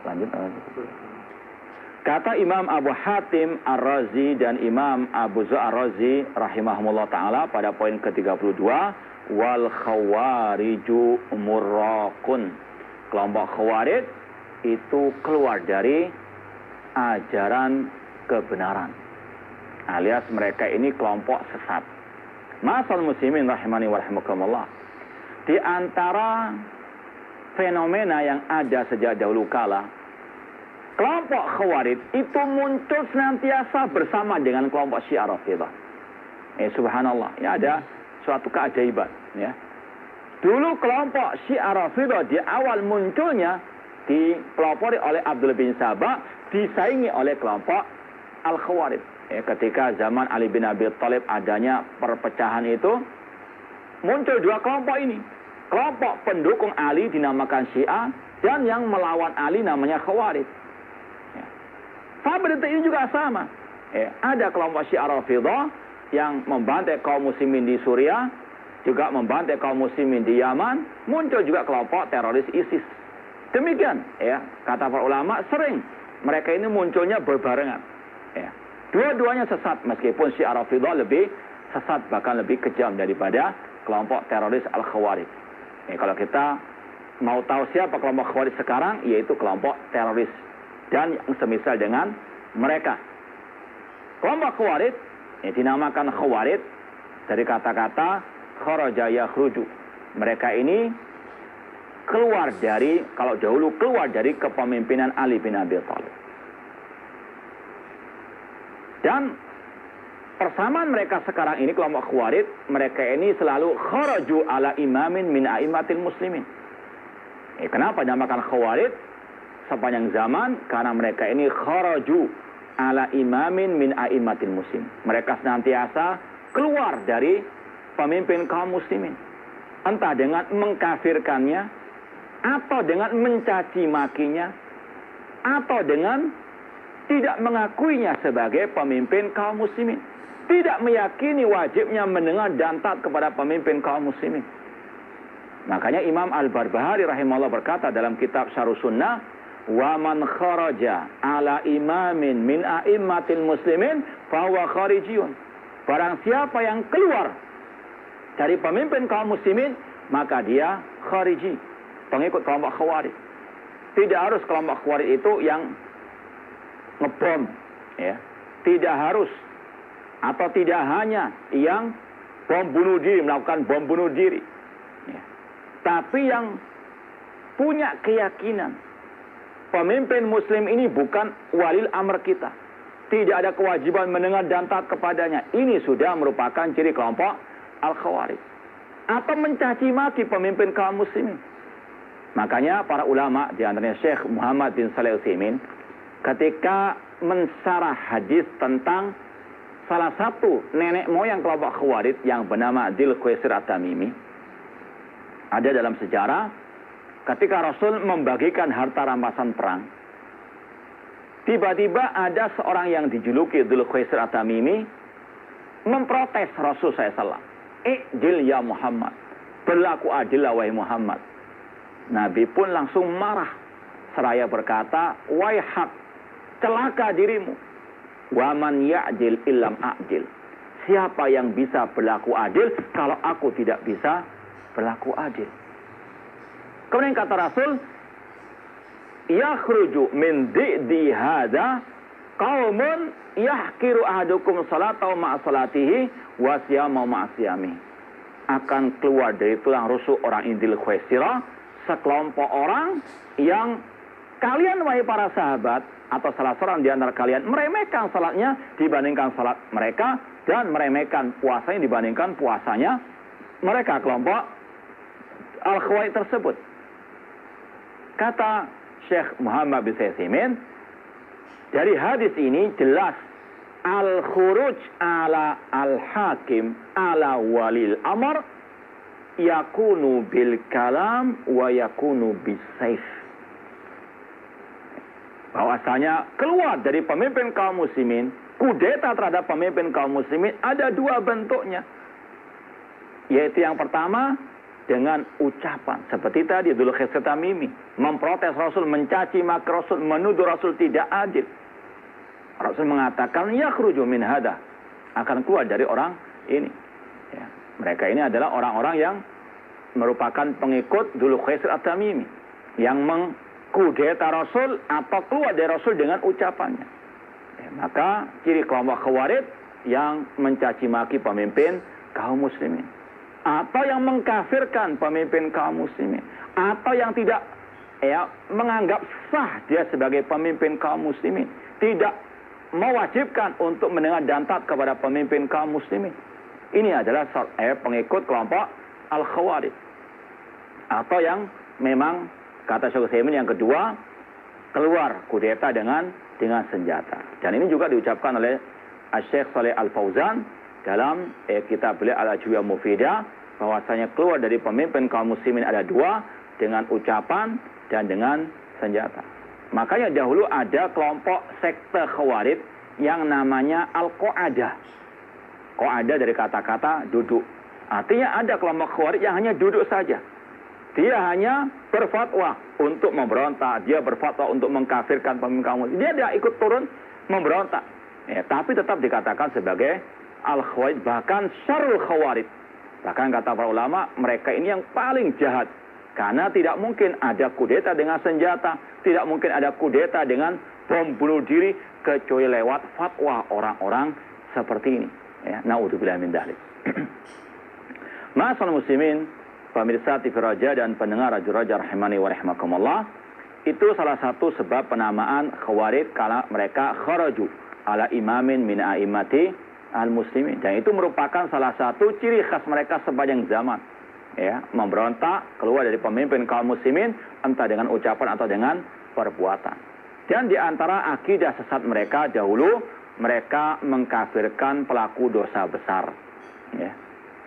Lanjut. Kata Imam Abu Hatim Ar-Razi dan Imam Abu Zur'ah Ar-Razi rahimahumullah ta'ala pada poin ke-32, wal khawariju murraqun. Kelompok khawarij itu keluar dari ajaran kebenaran, alias mereka ini kelompok sesat. Masal muslimin rahimani wa rahimakumullah, di antara fenomena yang ada sejak dahulu kala, kelompok khawarij itu muncul senantiasa bersama dengan kelompok Syiah Rafidhah. Subhanallah, ya, ada suatu keajaiban, ya. Dulu kelompok Syiah Rafidhah di awal munculnya dipelopori oleh Abdullah bin Sabah, disaingi oleh kelompok Al-Khawarij. Ketika zaman Ali bin Abi Thalib adanya perpecahan itu, muncul dua kelompok ini. Kelompok pendukung Ali dinamakan Syiah, dan yang melawan Ali namanya Khawarij. Sampai detik ini juga sama. Ada kelompok Syiah Rafidhah yang membantai kaum muslimin di Suriah, juga membantai kaum muslimin di Yaman. Muncul juga kelompok teroris ISIS. Demikian, ya, kata para ulama, sering mereka ini munculnya berbarengan. Ya. Dua-duanya sesat, meskipun Syiah Rafidhah lebih sesat, bahkan lebih kejam daripada kelompok teroris Al-Khawarij. Kalau kita mau tahu siapa kelompok Khawarij sekarang, yaitu kelompok teroris dan yang semisal dengan mereka. Kelompok Khawarij dinamakan Khawarij dari kata-kata kharaja yakhruju. Mereka ini keluar dari, kalau dahulu keluar dari kepemimpinan Ali bin Abi Thalib. Dan persamaan mereka sekarang ini, kelompok Khawarij, mereka ini selalu kharaju ala imamin min a'immatil muslimin. Kenapa dinamakan Khawarij sepanjang zaman? Karena mereka ini kharaju ala imamin min a'immatil muslim. Mereka senantiasa keluar dari pemimpin kaum muslimin, entah dengan mengkafirkannya, atau dengan mencaci makinya, atau dengan tidak mengakuinya sebagai pemimpin kaum muslimin, tidak meyakini wajibnya mendengar dan taat kepada pemimpin kaum muslimin. Makanya Imam Al-Barbahari rahimahullah berkata dalam kitab Syarh Sunnah, wa man kharaja ala imamin min a'immatil muslimin fahuwa kharijiyun. Barang siapa yang keluar dari pemimpin kaum muslimin, maka dia khariji, pengikut kelompok Khawarij. Tidak harus kelompok Khawarij itu yang ngebom, ya. Tidak harus, atau tidak hanya yang bom bunuh diri, melakukan bom bunuh diri, ya. Tapi yang punya keyakinan pemimpin muslim ini bukan walil amr kita, tidak ada kewajiban mendengar dan taat kepadanya. Ini sudah merupakan ciri kelompok Al-Khawarij. Atau mencaci maki pemimpin kaum muslimin. Makanya para ulama, di antaranya Syekh Muhammad bin Shalih Al-Utsaimin, ketika mensyarah hadis tentang salah satu nenek moyang kelompok Khawarij yang bernama Dzul Khuwaisir At-Tamimi, ada dalam sejarah ketika Rasul membagikan harta rampasan perang, tiba-tiba ada seorang yang dijuluki Dzul Khuwaisir At-Tamimi memprotes Rasul SAW. I'dil ya Muhammad, berlaku adil wahai Muhammad. Nabi pun langsung marah seraya berkata, waihak, celaka dirimu. Wa man ya'dil illam a'dil. Siapa yang bisa berlaku adil kalau aku tidak bisa berlaku adil? Kemudian kata Rasul, yakhruju min di'di hadza qaumun yahkiru ahadukum salatahu ma'a salatihi wa siyamahu ma'a siyamihi. Akan keluar dari tulang rusuk orang Dzul Khuwaisirah sekelompok orang yang kalian wahai para sahabat, atau salah seorang di antara kalian meremehkan salatnya dibandingkan salat mereka, dan meremehkan puasanya dibandingkan puasanya mereka, kelompok Al-Khawarij tersebut. Kata Syekh Muhammad bin Shalih Al-Utsaimin, dari hadis ini jelas al-khuruj ala al-hakim ala walil amr yakunu bil kalam wa yakunu bis saif. Bahwasanya keluar dari pemimpin kaum muslimin, kudeta terhadap pemimpin kaum muslimin ada dua bentuknya. Yaitu yang pertama dengan ucapan. Seperti tadi Dzulkhaisar Tamimi memprotes Rasul, mencaci maki Rasul, menuduh Rasul tidak adil. Rasul mengatakan yakhruju min hada, akan keluar dari orang ini. Ya. Mereka ini adalah orang-orang yang merupakan pengikut Dzulkhaisar Tamimi yang mengkudeta Rasul atau keluar dari Rasul dengan ucapannya. Ya, maka ciri kelompok Khawarij yang mencaci maki pemimpin kaum muslimin, atau yang mengkafirkan pemimpin kaum muslimin, atau yang tidak menganggap sah dia sebagai pemimpin kaum muslimin, tidak mewajibkan untuk mendengar dan taat kepada pemimpin kaum muslimin. Ini adalah pengikut kelompok Al-Khawarij, atau yang memang kata Syekh Utsaimin yang kedua, keluar kudeta dengan senjata. Dan ini juga diucapkan oleh Syekh Shalih Al-Fauzan dalam kitab beliau Al-Ajwibah Mufidah, bahwasanya keluar dari pemimpin kaum muslimin ada dua, dengan ucapan dan dengan senjata. Makanya dahulu ada kelompok sekte Khawarij yang namanya Al-Qa'adah. Qa'adah dari kata-kata duduk. Artinya ada kelompok Khawarij yang hanya duduk saja. Dia hanya berfatwa untuk memberontak, dia berfatwa untuk mengkafirkan pemimpin kaum muslimin. Dia tidak ikut turun memberontak. Tapi tetap dikatakan sebagai Al-Khawarij, bahkan syarrul Khawarij. Bahkan kata para ulama, mereka ini yang paling jahat. Karena tidak mungkin ada kudeta dengan senjata, tidak mungkin ada kudeta dengan bom bunuh diri, kecuali lewat fatwa orang-orang seperti ini. Ya, naudzubillah min dzalik. Ma'asyiral muslimin, pemirsa TV Raja dan pendengar Radio Raja rahimani wa rahimakumullah, itu salah satu sebab penamaan Khawarij kala mereka kharaju ala imamin min a'immati al-muslimin. Dan itu merupakan salah satu ciri khas mereka sepanjang zaman. Ya, memberontak, keluar dari pemimpin kaum muslimin, entah dengan ucapan atau dengan perbuatan. Dan di antara akidah sesat mereka dahulu, mereka mengkafirkan pelaku dosa besar. Ya.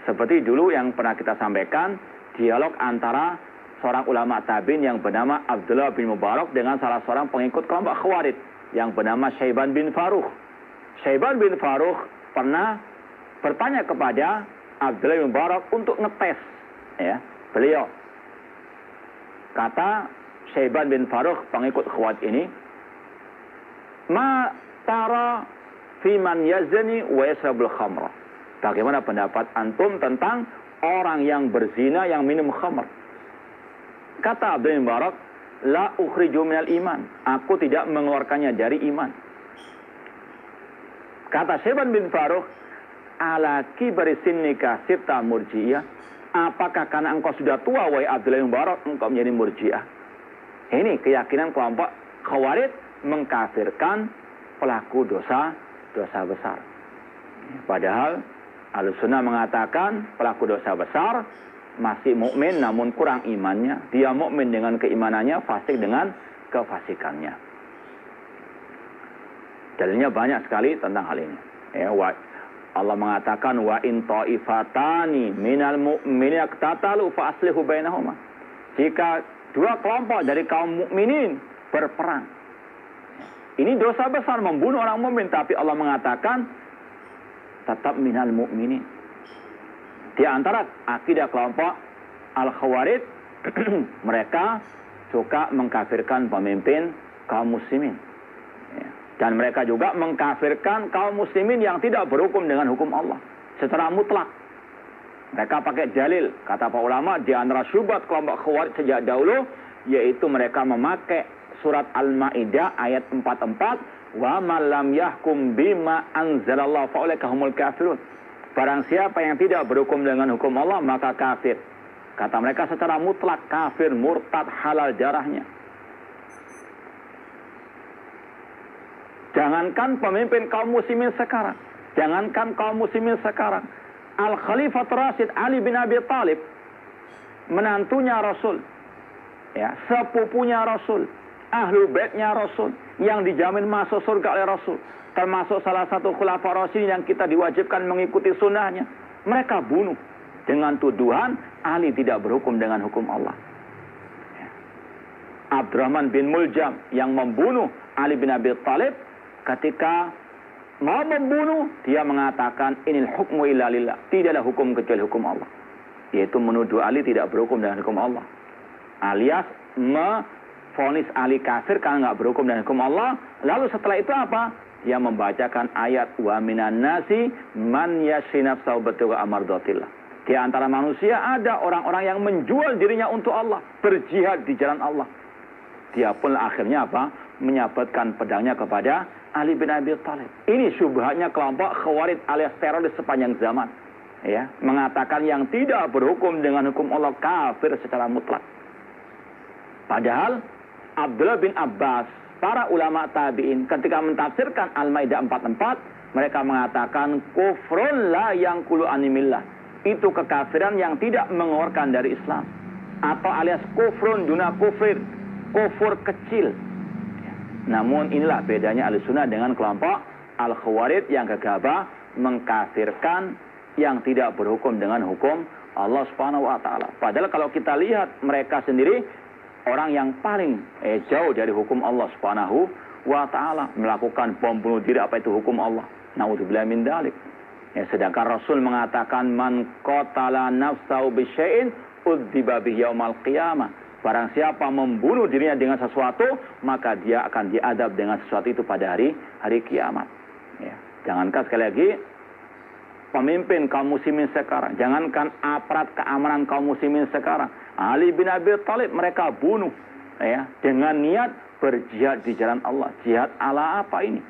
Seperti dulu yang pernah kita sampaikan, dialog antara seorang ulama tabi'in yang bernama Abdullah bin Mubarak dengan salah seorang pengikut kelompok Khawarij yang bernama Syaiban bin Farukh. Syaiban bin Farukh pernah bertanya kepada Abdullah bin Mubarak untuk ngetes, ya, beliau. Kata Syaiban bin Farukh, pengikut Khawarij ini, ma tara fi man yazni wa yasrabul khamra. Bagaimana pendapat antum tentang orang yang berzina yang minum khamr? Kata Abdullah bin Mubarak, la ukhriju minal iman. Aku tidak mengeluarkannya dari iman. Kata Syaiban bin Farukh, ala kibari sinnika sirta murji'ah. Apakah karena engkau sudah tua, wahai Abdullah bin Mubarak, engkau menjadi murji'ah? Ini keyakinan kelompok Khawarij mengkafirkan pelaku dosa besar. Padahal Ahlussunnah mengatakan pelaku dosa besar masih mukmin namun kurang imannya. Dia mukmin dengan keimanannya, fasik dengan kefasikannya. Dalilnya banyak sekali tentang hal ini. Ya, Allah mengatakan wa in ta'ifatani minal mu'minina iqtatalu fa aslihu bainahuma. Jika dua kelompok dari kaum mukminin berperang, ini dosa besar membunuh orang mukmin, tapi Allah mengatakan tetap minal mu'minin. Di antara akidah kelompok Al-Khawarij, mereka suka mengkafirkan pemimpin kaum muslimin. Dan mereka juga mengkafirkan kaum muslimin yang tidak berhukum dengan hukum Allah secara mutlak. Mereka pakai dalil, kata para ulama, di antara syubhat kelompok Khawarij sejak dahulu, yaitu mereka memakai surat Al-Maidah ayat 44, wa man lam yahkum bima anzalallahu fa ulaika humul kafirun. Barang siapa yang tidak berhukum dengan hukum Allah, maka kafir. Kata mereka secara mutlak kafir, murtad, halal darahnya. Jangankan pemimpin kaum muslimin sekarang, jangankan kaum muslimin sekarang, Al-Khalifah Rasyid Ali bin Abi Thalib, menantunya Rasul, ya, sepupunya Rasul, Ahlul Baitnya Rasul, yang dijamin masuk surga oleh Rasul, termasuk salah satu khulafa Rasyidin yang kita diwajibkan mengikuti sunnahnya, mereka bunuh dengan tuduhan Ali tidak berhukum dengan hukum Allah. Ya. Abdurrahman bin Muljam yang membunuh Ali bin Abi Thalib, ketika mau membunuh, dia mengatakan inil hukmu illa lillah, tidaklah hukum kecuali hukum Allah. yaitu menuduh Ali tidak berhukum dengan hukum Allah, alias vonis Ali kafir karena nggak berhukum dengan hukum Allah. Lalu setelah itu apa? Dia membacakan ayat wa minan nasi man yashri nafsahu batiga amardatillah. Di antara manusia ada orang-orang yang menjual dirinya untuk Allah, berjihad di jalan Allah. Dia pun akhirnya apa? Menyabatkan pedangnya kepada Ali bin Abi Thalib. Ini syubhatnya kelompok Khawarij alias teroris sepanjang zaman. Ya, mengatakan yang tidak berhukum dengan hukum Allah kafir secara mutlak. Padahal Abdullah bin Abbas, para ulama tabi'in ketika mentafsirkan Al-Maidah 44, mereka mengatakan kufrun la yangkulu animillah. Itu kekafiran yang tidak mengeluarkan dari Islam. Atau alias kufrun duna kufir, kufur kecil. Namun inilah bedanya Ahlussunnah dengan kelompok Al-Khawarij yang gegabah mengkafirkan yang tidak berhukum dengan hukum Allah Subhanahu wa taala. Padahal kalau kita lihat mereka sendiri orang yang paling jauh dari hukum Allah Subhanahu wa taala, melakukan bom bunuh diri, apa itu hukum Allah? Naudzubillah min dzalik. Ya, sedangkan Rasul mengatakan man qatala nafsahu bisyai'in udziba bihi yaumal qiyamah. Barang siapa membunuh dirinya dengan sesuatu, maka dia akan diadab dengan sesuatu itu pada hari kiamat. Ya, jangankan sekali lagi pemimpin kaum muslimin sekarang, jangankan aparat keamanan kaum muslimin sekarang, Ali bin Abi Thalib mereka bunuh ya, dengan niat berjihad di jalan Allah. Jihad ala apa ini?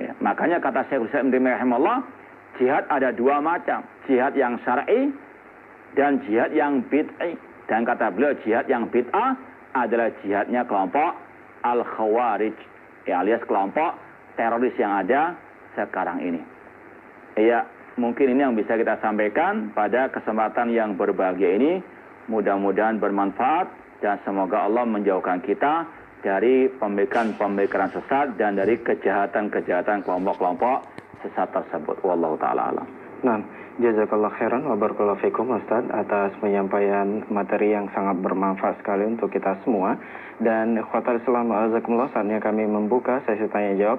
Ya, makanya kata Syekhul Islam Ibnu Taimiyah, jihad ada dua macam, jihad yang syar'i dan jihad yang bid'i. Dan kata beliau jihad yang bid'ah adalah jihadnya kelompok Al-Khawarij, ya, alias kelompok teroris yang ada sekarang ini. Ya, mungkin ini yang bisa kita sampaikan pada kesempatan yang berbahagia ini. Mudah-mudahan bermanfaat dan semoga Allah menjauhkan kita dari pemikiran-pemikiran sesat dan dari kejahatan-kejahatan kelompok-kelompok sesat tersebut. Wallahu ta'ala alam. Nah, jazakallah khairan wa barakallahu fikum Ustaz atas penyampaian materi yang sangat bermanfaat sekali untuk kita semua. Dan ikhwatal Islam azakumullah, saatnya kami membuka sesi tanya jawab.